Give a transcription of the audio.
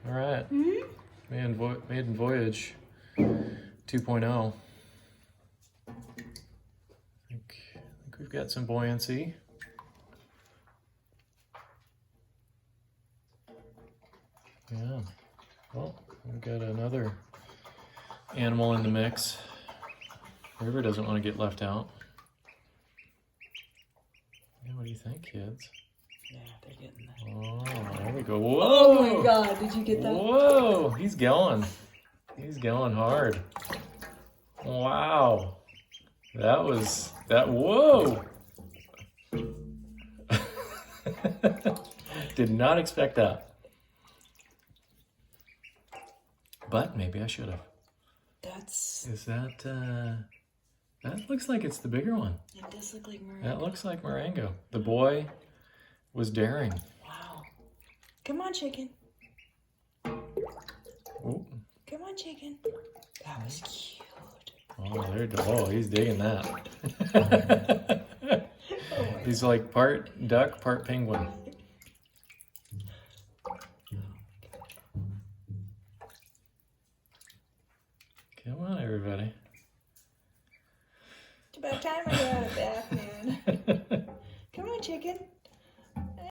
All right. Mm-hmm. Maiden Voyage 2.0. I think we've got some buoyancy. Yeah. Well, we've got another animal in the mix. River doesn't want to get left out. Yeah, what do you think, kids? Yeah, they're getting that. Oh, there we go. Whoa! Oh my God, did you get that? Whoa! He's going. He's going hard. Wow. Whoa! Did not expect that. But maybe I should have. Is that, that looks like it's the bigger one. It does look like Marengo. That looks like Marengo. The boy was daring. Wow. Come on, chicken. Ooh. Come on, chicken. That was cute. Oh, he's digging that. He's like part duck, part penguin. Come on, everybody. It's about time I got it back, man. Come on, chicken.